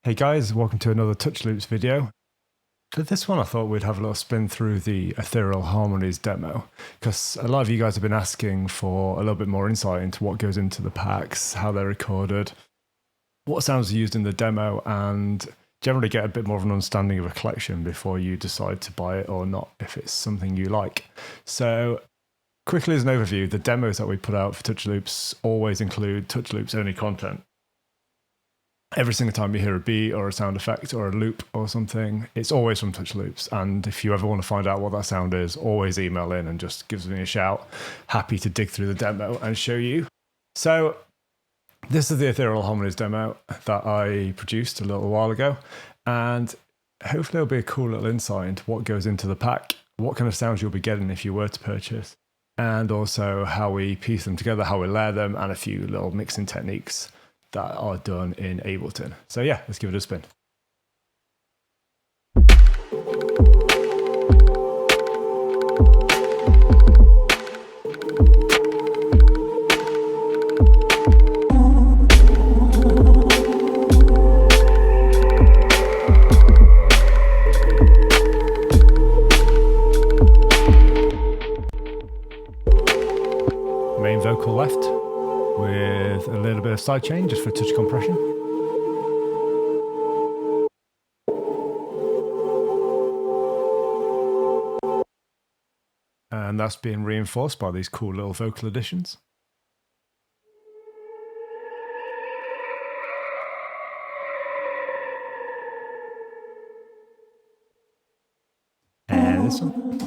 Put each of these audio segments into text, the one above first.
Hey guys, welcome to another Touch Loops video. For this one I thought we'd have a little spin through the Ethereal Harmonies demo, because a lot of you guys have been asking for a little bit more insight into what goes into the packs, how they're recorded, what sounds are used in the demo, and generally get a bit more of an understanding of a collection before you decide to buy it or not, if it's something you like. So quickly as an overview, the demos that we put out for Touch Loops always include Touch Loops only content. Every single time you hear a beat or a sound effect or a loop or something, it's always from Touch Loops. And if you ever want to find out what that sound is, always email in and just give me a shout. Happy to dig through the demo and show you. So this is the Ethereal Harmonies demo that I produced a little while ago. And hopefully it'll be a cool little insight into what goes into the pack, what kind of sounds you'll be getting if you were to purchase, and also how we piece them together, how we layer them, and a few little mixing techniques that are done in Ableton. So yeah, let's give it a spin. Main vocal left, with a little bit of side chain just for touch compression. And that's being reinforced by these cool little vocal additions. And this one.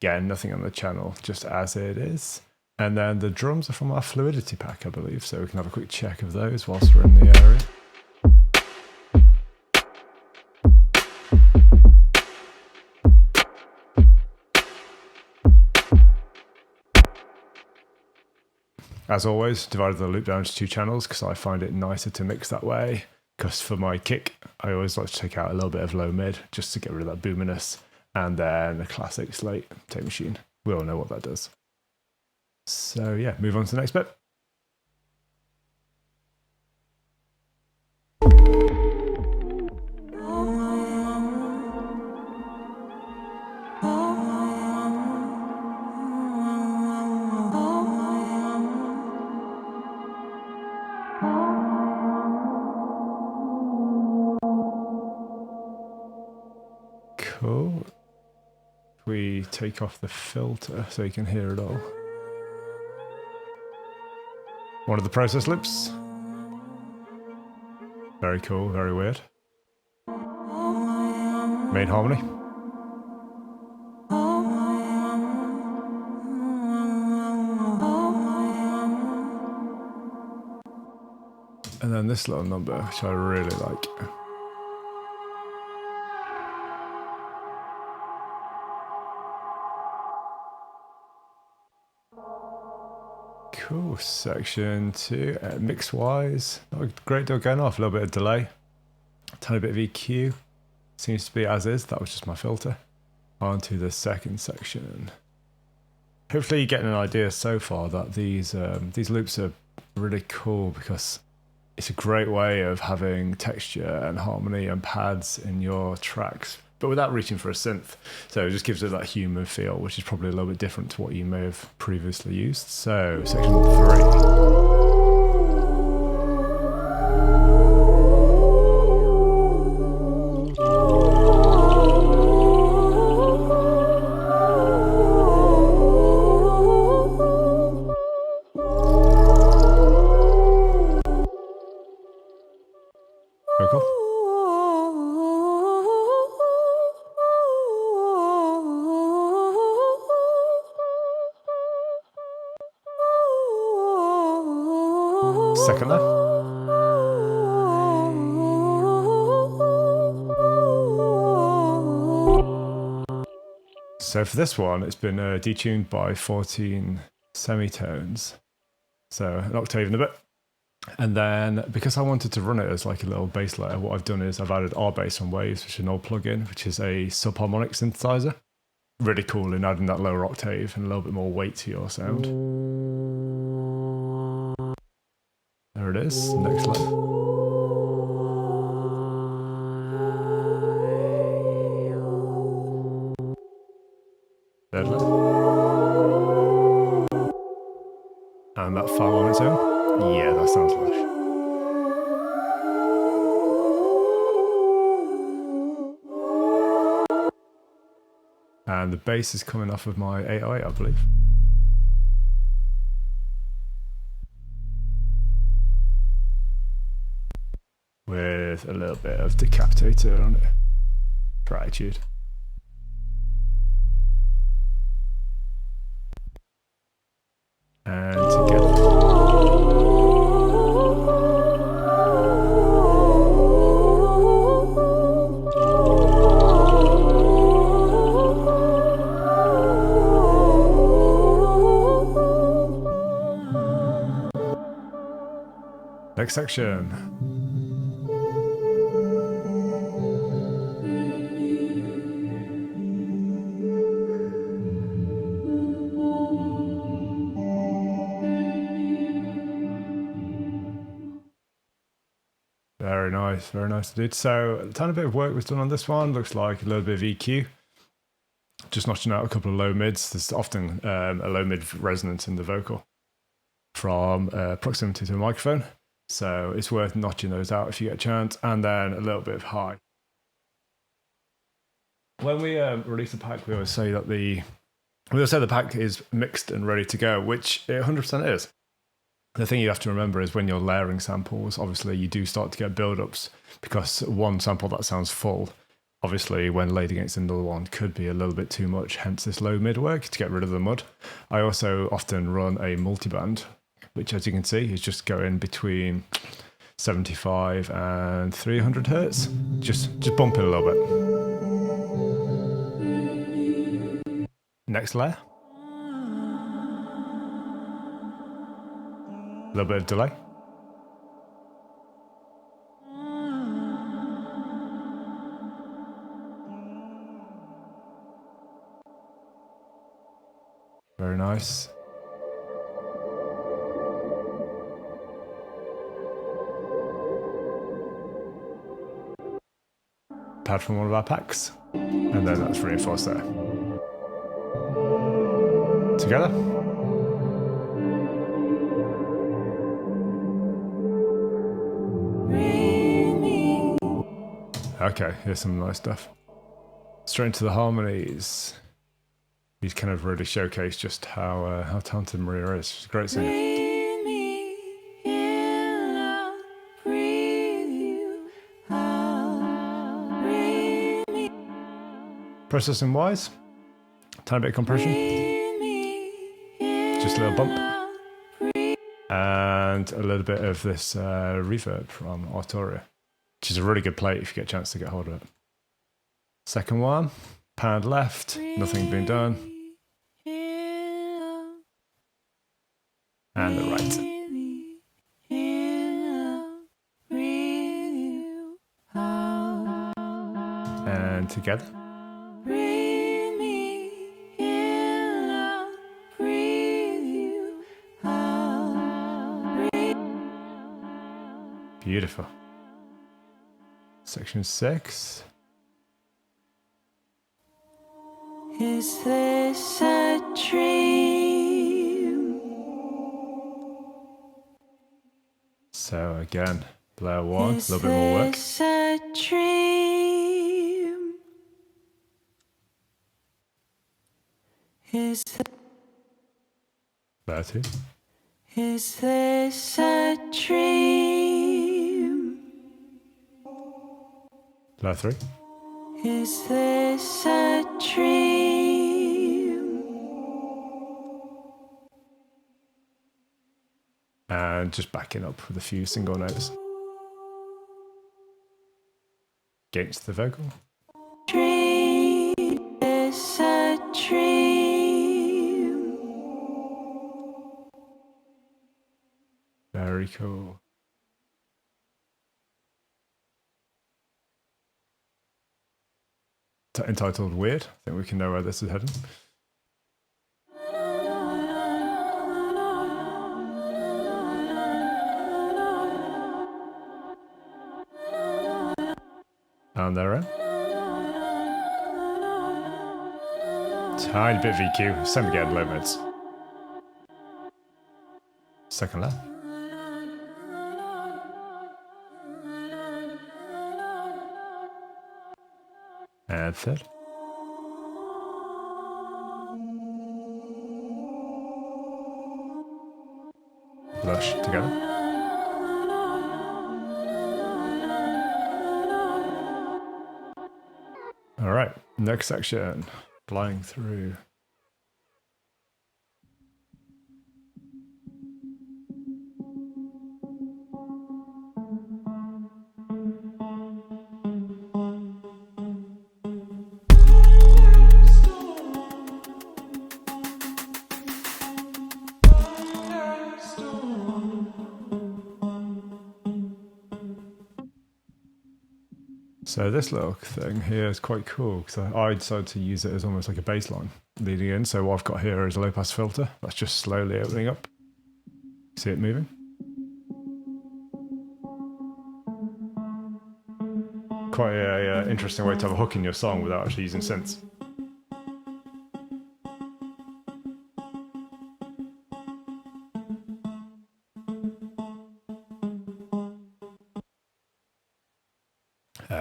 Again, nothing on the channel, just as it is. And then the drums are from our Fluidity pack, I believe, so we can have a quick check of those whilst we're in the area. As always, divided the loop down into two channels because I find it nicer to mix that way. Because for my kick, I always like to take out a little bit of low mid just to get rid of that boominess. And then a classic slate tape machine. We all know what that does. So yeah, move on to the next bit. Cool. We take off the filter so you can hear it all. One of the process loops. Very cool, very weird. Main harmony. And then this little number, which I really like. Cool, section 2, mix wise, not a great deal going off, a little bit of delay, a tiny bit of EQ, seems to be as is, that was just my filter. On to the second section. Hopefully you're getting an idea so far that these loops are really cool because it's a great way of having texture and harmony and pads in your tracks, but without reaching for a synth. So it just gives it that human feel, which is probably a little bit different to what you may have previously used. So, section 3. Vocal. Second left. So for this one, it's been detuned by 14 semitones. So an octave and a bit. And then because I wanted to run it as like a little bass layer, what I've done is I've added R-Bass on Waves, which is an old plugin, which is a subharmonic synthesizer. Really cool in adding that lower octave and a little bit more weight to your sound. There it is, next layer. Third layer. And that file on its own. Yeah, that sounds lush. And the bass is coming off of my 808, I believe. With a little bit of decapitator on it. For attitude. And together. Next section. Very nice indeed. So a tiny bit of work was done on this one. Looks like a little bit of EQ. Just notching out a couple of low mids. There's often a low mid resonance in the vocal from proximity to the microphone. So it's worth notching those out if you get a chance. And then a little bit of high. When we release a pack, we always say that the pack is mixed and ready to go, which it 100% is. The thing you have to remember is when you're layering samples, obviously you do start to get build-ups because one sample that sounds full, obviously when laid against another one could be a little bit too much, hence this low mid work to get rid of the mud. I also often run a multiband, which as you can see is just going between 75 and 300 hertz. Just bump it a little bit. Next layer. A little bit of delay. Very nice. Pad from one of our packs. And then that's reinforced there. Together. Okay, here's some nice stuff. Straight into the harmonies. These kind of really showcase just how talented Maria is. She's a great singer. Processing wise, tiny bit of compression. Just a little bump. And a little bit of this reverb from Arturia, which is a really good plate if you get a chance to get hold of it. Second one, pound left, nothing being done. And the right. And together. Beautiful. Section 6. Is this a dream? So again, layer 1, a little bit more work. Is this a dream? Is Layer 2. Is this a dream? Layer 3. Is this a dream? And just backing up with a few single notes. Against the vocal. Dream is a dream. Very cool. Entitled Weird. I think we can know where this is heading. And they're in. Tiny bit VQ, same again, low mids. Second left. And third. Lush together. All right, next section, flying through. So this little thing here is quite cool because I decided to use it as almost like a bass line leading in. So what I've got here is a low pass filter that's just slowly opening up. See it moving? Quite a interesting way to have a hook in your song without actually using synths.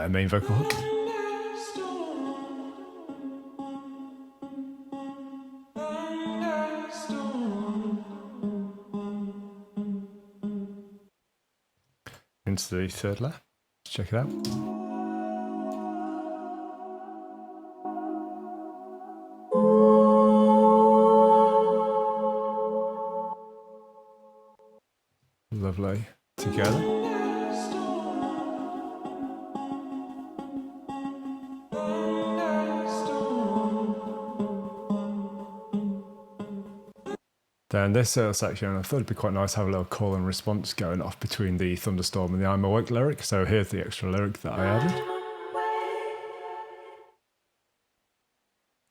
Main vocal hook. Into the third layer. Let's check it out. Lovely. Together. Then this section, I thought it'd be quite nice to have a little call and response going off between the thunderstorm and the I'm awake lyric. So here's the extra lyric that I added.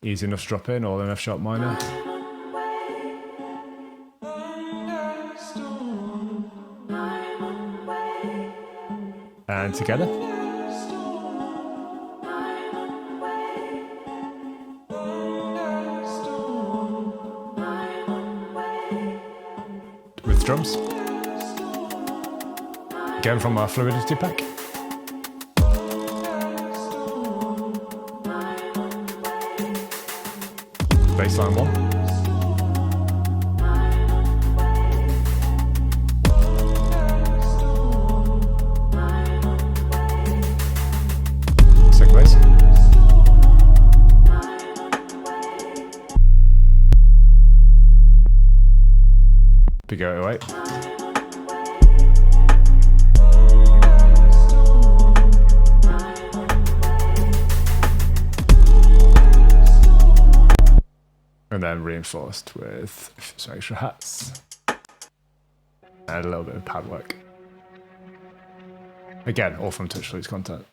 Easy enough to drop in, all in F sharp minor. And together. With drums. Again from our fluidity pack. Bassline 1. Second bass. Big 808. And then reinforced with some extra hats and a little bit of pad work. Again, all from Touch Loops content.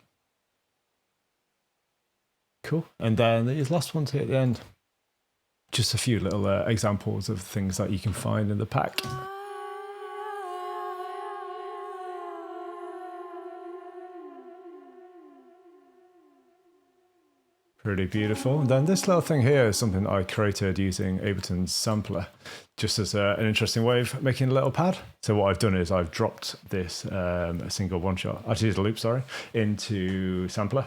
Cool. And then these last ones here at the end. Just a few little examples of things that you can find in the pack. Pretty beautiful. And then this little thing here is something that I created using Ableton's sampler, just as an interesting way of making a little pad. So what I've done is I've dropped this a single one shot, actually it's a loop, sorry, into sampler.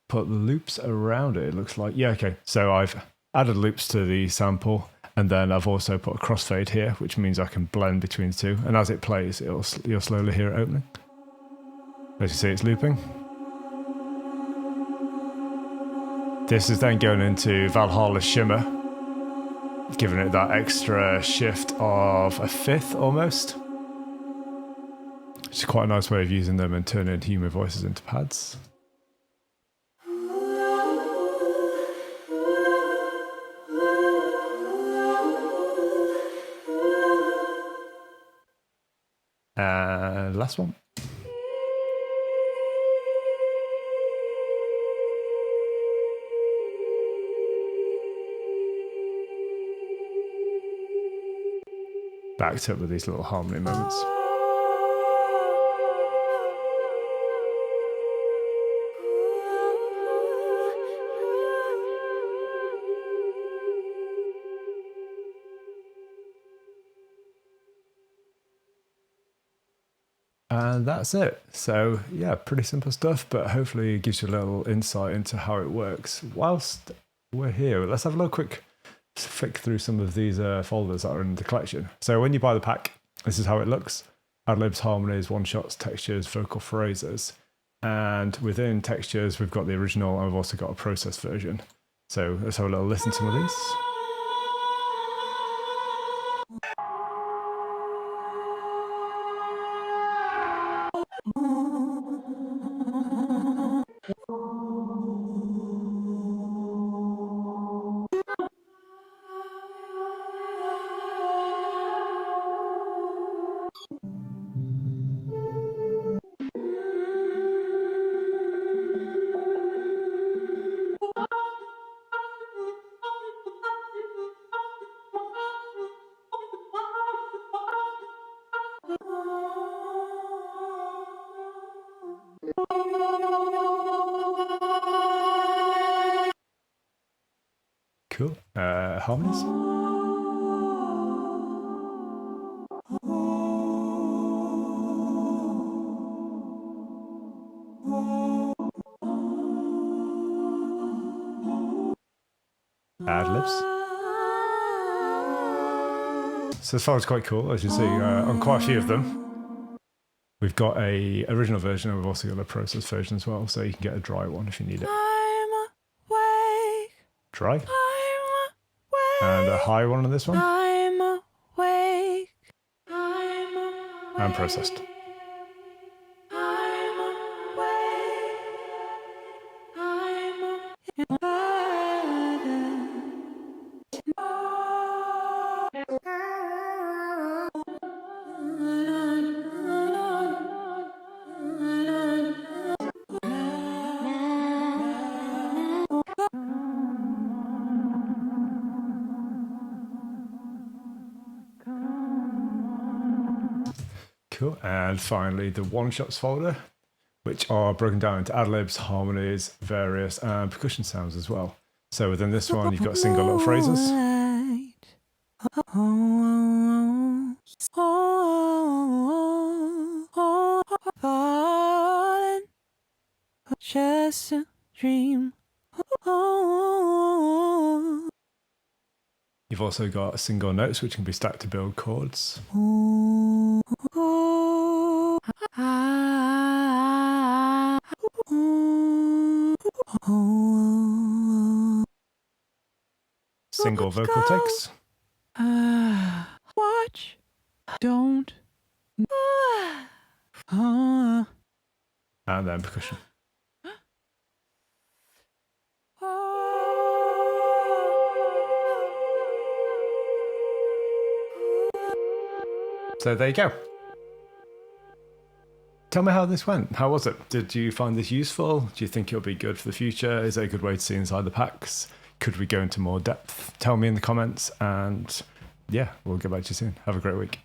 Put the loops around it, it looks like. Yeah, okay. So I've added loops to the sample, and then I've also put a crossfade here, which means I can blend between the two. And as it plays, you'll slowly hear it opening. As you see, it's looping. This is then going into Valhalla Shimmer, giving it that extra shift of a fifth almost. It's quite a nice way of using them and turning human voices into pads. And last one. Backed up with these little harmony moments. And that's it. So yeah, pretty simple stuff, but hopefully it gives you a little insight into how it works. Whilst we're here, let's have a little quick flick through some of these folders that are in the collection. So when you buy the pack, this is how it looks. Ad-libs, harmonies, one-shots, textures, vocal phrases. And within textures, we've got the original and we've also got a processed version. So let's have a little listen to some of these. Cool. Harmonies. Ad-libs. So this file's quite cool, as you see, on quite a few of them. We've got a original version and we've also got a processed version as well, so you can get a dry one if you need it. I'm awake. Dry. I'm awake. And a high one on this one. I'm awake. I'm awake. And processed. I'm awake. I'm awake. Cool. And finally, the one-shots folder, which are broken down into ad-libs, harmonies, various, and percussion sounds as well. So within this one, you've got single little phrases. Just a dream. You've also got single notes, which can be stacked to build chords. Single vocal takes. Watch. Don't. And then percussion. So there you go. Tell me how this went. How was it? Did you find this useful? Do you think it'll be good for the future? Is it a good way to see inside the packs? Could we go into more depth? Tell me in the comments, and yeah, we'll get back to you soon. Have a great week.